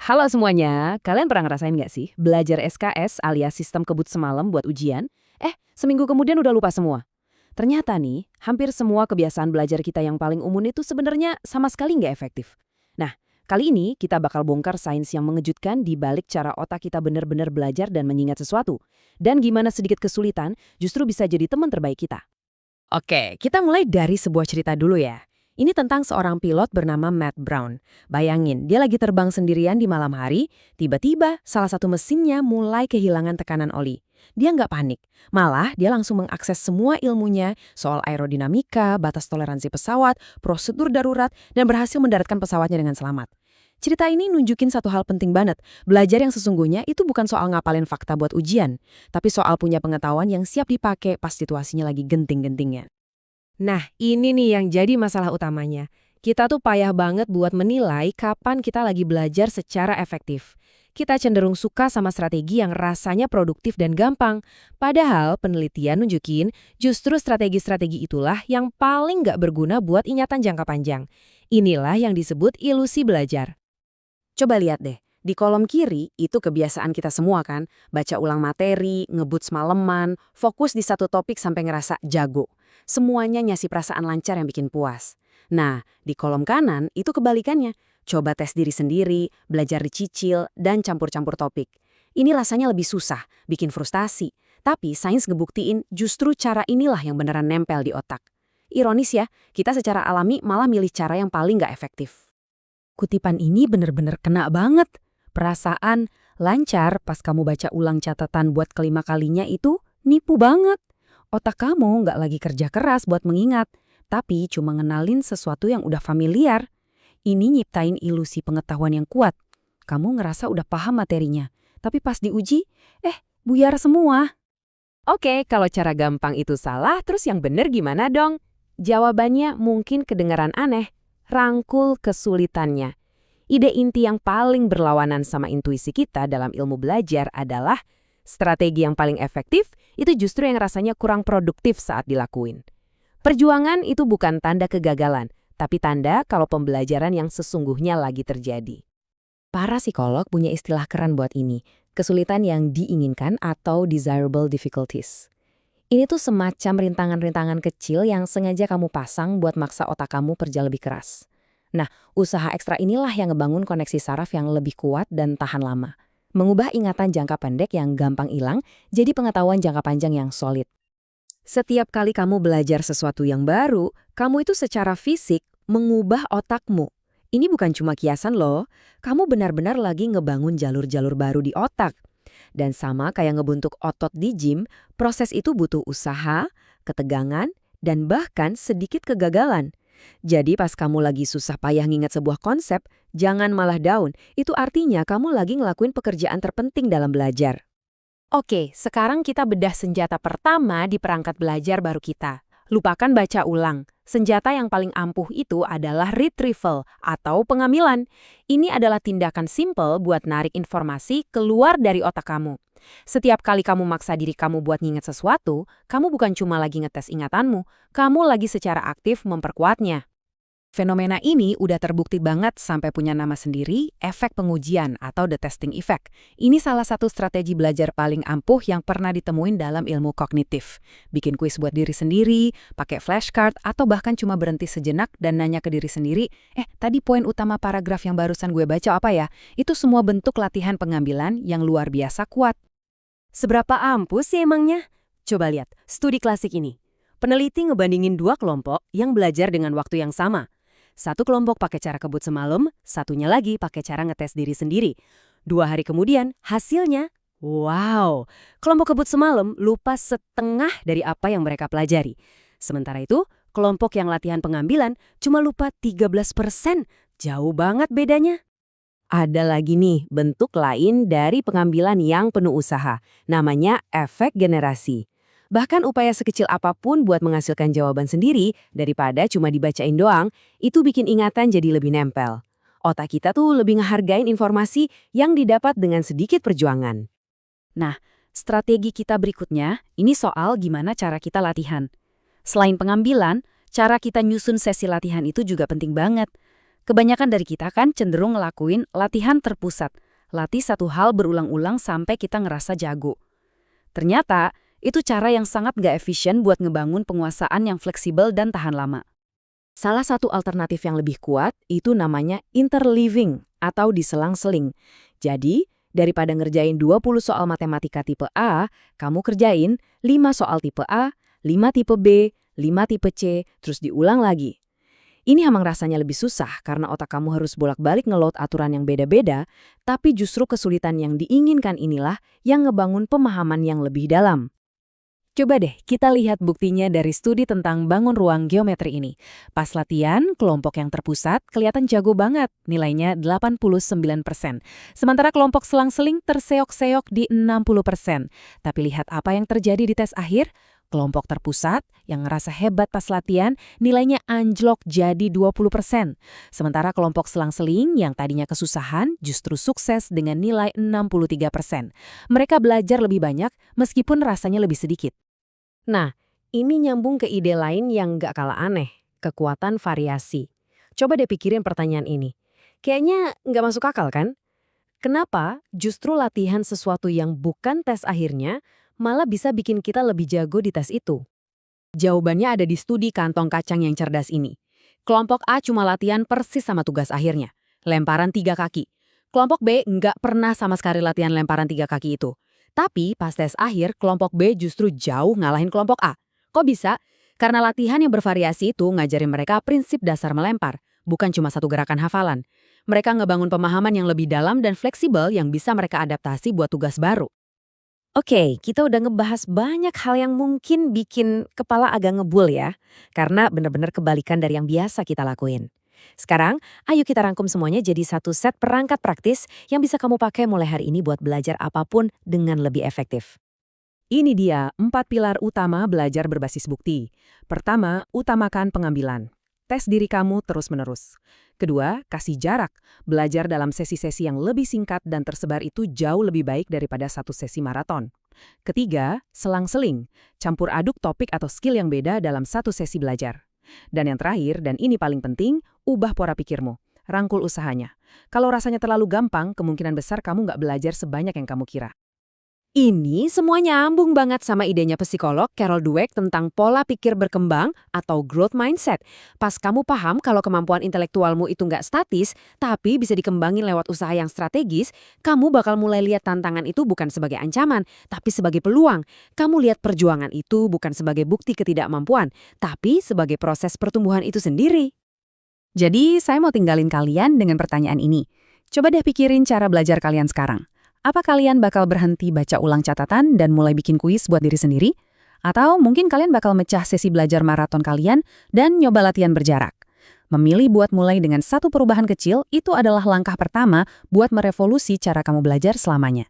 Halo semuanya, kalian pernah ngerasain nggak sih belajar SKS alias sistem kebut semalam buat ujian? Seminggu kemudian udah lupa semua. Ternyata nih, hampir semua kebiasaan belajar kita yang paling umum itu sebenarnya sama sekali nggak efektif. Nah, kali ini kita bakal bongkar sains yang mengejutkan di balik cara otak kita benar-benar belajar dan mengingat sesuatu. Dan gimana sedikit kesulitan justru bisa jadi teman terbaik kita. Oke, kita mulai dari sebuah cerita dulu ya. Ini tentang seorang pilot bernama Matt Brown. Bayangin, dia lagi terbang sendirian di malam hari, tiba-tiba salah satu mesinnya mulai kehilangan tekanan oli. Dia nggak panik, malah dia langsung mengakses semua ilmunya soal aerodinamika, batas toleransi pesawat, prosedur darurat, dan berhasil mendaratkan pesawatnya dengan selamat. Cerita ini nunjukin satu hal penting banget. Belajar yang sesungguhnya itu bukan soal ngapalin fakta buat ujian, tapi soal punya pengetahuan yang siap dipakai pas situasinya lagi genting-gentingnya. Nah, ini nih yang jadi masalah utamanya. Kita tuh payah banget buat menilai kapan kita lagi belajar secara efektif. Kita cenderung suka sama strategi yang rasanya produktif dan gampang. Padahal penelitian nunjukin justru strategi-strategi itulah yang paling nggak berguna buat ingatan jangka panjang. Inilah yang disebut ilusi belajar. Coba lihat deh, di kolom kiri itu kebiasaan kita semua kan, baca ulang materi, ngebut semalaman, fokus di satu topik sampai ngerasa jago. Semuanya ngasih perasaan lancar yang bikin puas. Nah, di kolom kanan itu kebalikannya. Coba tes diri sendiri, belajar dicicil, dan campur-campur topik. Ini rasanya lebih susah, bikin frustasi. Tapi sains ngebuktiin justru cara inilah yang beneran nempel di otak. Ironis ya, kita secara alami malah milih cara yang paling nggak efektif. Kutipan ini bener-bener kena banget. Perasaan lancar pas kamu baca ulang catatan buat kelima kalinya itu nipu banget. Otak kamu nggak lagi kerja keras buat mengingat, tapi cuma ngenalin sesuatu yang udah familiar. Ini nyiptain ilusi pengetahuan yang kuat. Kamu ngerasa udah paham materinya, tapi pas diuji, buyar semua. Oke, kalau cara gampang itu salah, terus yang bener gimana dong? Jawabannya mungkin kedengaran aneh. Rangkul kesulitannya. Ide inti yang paling berlawanan sama intuisi kita dalam ilmu belajar adalah strategi yang paling efektif itu justru yang rasanya kurang produktif saat dilakuin. Perjuangan itu bukan tanda kegagalan, tapi tanda kalau pembelajaran yang sesungguhnya lagi terjadi. Para psikolog punya istilah keren buat ini, kesulitan yang diinginkan atau desirable difficulties. Ini tuh semacam rintangan-rintangan kecil yang sengaja kamu pasang buat maksa otak kamu kerja lebih keras. Nah, usaha ekstra inilah yang ngebangun koneksi saraf yang lebih kuat dan tahan lama. Mengubah ingatan jangka pendek yang gampang hilang jadi pengetahuan jangka panjang yang solid. Setiap kali kamu belajar sesuatu yang baru, kamu itu secara fisik mengubah otakmu. Ini bukan cuma kiasan loh, kamu benar-benar lagi ngebangun jalur-jalur baru di otak. Dan sama kayak ngebentuk otot di gym, proses itu butuh usaha, ketegangan, dan bahkan sedikit kegagalan. Jadi pas kamu lagi susah payah ngingat sebuah konsep, jangan malah down. Itu artinya kamu lagi ngelakuin pekerjaan terpenting dalam belajar. Oke, sekarang kita bedah senjata pertama di perangkat belajar baru kita. Lupakan baca ulang. Senjata yang paling ampuh itu adalah retrieval atau pengambilan. Ini adalah tindakan simple buat narik informasi keluar dari otak kamu. Setiap kali kamu maksa diri kamu buat nginget sesuatu, kamu bukan cuma lagi ngetes ingatanmu, kamu lagi secara aktif memperkuatnya. Fenomena ini udah terbukti banget sampai punya nama sendiri, efek pengujian atau the testing effect. Ini salah satu strategi belajar paling ampuh yang pernah ditemuin dalam ilmu kognitif. Bikin kuis buat diri sendiri, pakai flashcard, atau bahkan cuma berhenti sejenak dan nanya ke diri sendiri, tadi poin utama paragraf yang barusan gue baca apa ya? Itu semua bentuk latihan pengambilan yang luar biasa kuat. Seberapa ampuh sih emangnya? Coba lihat, studi klasik ini. Peneliti ngebandingin dua kelompok yang belajar dengan waktu yang sama. Satu kelompok pakai cara kebut semalam, satunya lagi pakai cara ngetes diri sendiri. 2 hari kemudian, hasilnya, wow! Kelompok kebut semalam lupa setengah dari apa yang mereka pelajari. Sementara itu, kelompok yang latihan pengambilan cuma lupa 13%. Jauh banget bedanya. Ada lagi nih bentuk lain dari pengambilan yang penuh usaha. Namanya efek generasi. Bahkan upaya sekecil apapun buat menghasilkan jawaban sendiri daripada cuma dibacain doang, itu bikin ingatan jadi lebih nempel. Otak kita tuh lebih ngehargain informasi yang didapat dengan sedikit perjuangan. Nah, strategi kita berikutnya, ini soal gimana cara kita latihan. Selain pengambilan, cara kita nyusun sesi latihan itu juga penting banget. Kebanyakan dari kita kan cenderung ngelakuin latihan terpusat. Latih satu hal berulang-ulang sampai kita ngerasa jago. Ternyata, itu cara yang sangat nggak efisien buat ngebangun penguasaan yang fleksibel dan tahan lama. Salah satu alternatif yang lebih kuat itu namanya interleaving atau diselang-seling. Jadi, daripada ngerjain 20 soal matematika tipe A, kamu kerjain 5 soal tipe A, 5 tipe B, 5 tipe C, terus diulang lagi. Ini emang rasanya lebih susah karena otak kamu harus bolak-balik ngeload aturan yang beda-beda, tapi justru kesulitan yang diinginkan inilah yang ngebangun pemahaman yang lebih dalam. Coba deh kita lihat buktinya dari studi tentang bangun ruang geometri ini. Pas latihan, kelompok yang terpusat kelihatan jago banget, nilainya 89%. Sementara kelompok selang-seling terseok-seok di 60%. Tapi lihat apa yang terjadi di tes akhir. Kelompok terpusat yang ngerasa hebat pas latihan, nilainya anjlok jadi 20%. Sementara kelompok selang-seling yang tadinya kesusahan justru sukses dengan nilai 63%. Mereka belajar lebih banyak meskipun rasanya lebih sedikit. Nah, ini nyambung ke ide lain yang nggak kalah aneh, kekuatan variasi. Coba deh pikirin pertanyaan ini. Kayaknya nggak masuk akal kan? Kenapa justru latihan sesuatu yang bukan tes akhirnya malah bisa bikin kita lebih jago di tes itu? Jawabannya ada di studi kantong kacang yang cerdas ini. Kelompok A cuma latihan persis sama tugas akhirnya, lemparan 3 kaki. Kelompok B nggak pernah sama sekali latihan lemparan 3 kaki itu. Tapi pas tes akhir, kelompok B justru jauh ngalahin kelompok A. Kok bisa? Karena latihan yang bervariasi itu ngajarin mereka prinsip dasar melempar, bukan cuma satu gerakan hafalan. Mereka ngebangun pemahaman yang lebih dalam dan fleksibel yang bisa mereka adaptasi buat tugas baru. Oke, kita udah ngebahas banyak hal yang mungkin bikin kepala agak ngebul ya, karena bener-bener kebalikan dari yang biasa kita lakuin. Sekarang, ayo kita rangkum semuanya jadi satu set perangkat praktis yang bisa kamu pakai mulai hari ini buat belajar apapun dengan lebih efektif. Ini dia 4 pilar utama belajar berbasis bukti. Pertama, utamakan pengambilan. Tes diri kamu terus-menerus. Kedua, kasih jarak. Belajar dalam sesi-sesi yang lebih singkat dan tersebar itu jauh lebih baik daripada satu sesi maraton. Ketiga, selang-seling. Campur aduk topik atau skill yang beda dalam satu sesi belajar. Dan yang terakhir, dan ini paling penting, ubah pola pikirmu. Rangkul usahanya. Kalau rasanya terlalu gampang, kemungkinan besar kamu nggak belajar sebanyak yang kamu kira. Ini semua nyambung banget sama idenya psikolog Carol Dweck tentang pola pikir berkembang atau growth mindset. Pas kamu paham kalau kemampuan intelektualmu itu nggak statis, tapi bisa dikembangin lewat usaha yang strategis, kamu bakal mulai lihat tantangan itu bukan sebagai ancaman, tapi sebagai peluang. Kamu lihat perjuangan itu bukan sebagai bukti ketidakmampuan, tapi sebagai proses pertumbuhan itu sendiri. Jadi, saya mau tinggalin kalian dengan pertanyaan ini. Coba deh pikirin cara belajar kalian sekarang. Apa kalian bakal berhenti baca ulang catatan dan mulai bikin kuis buat diri sendiri? Atau mungkin kalian bakal mecah sesi belajar maraton kalian dan nyoba latihan berjarak? Memilih buat mulai dengan satu perubahan kecil itu adalah langkah pertama buat merevolusi cara kamu belajar selamanya.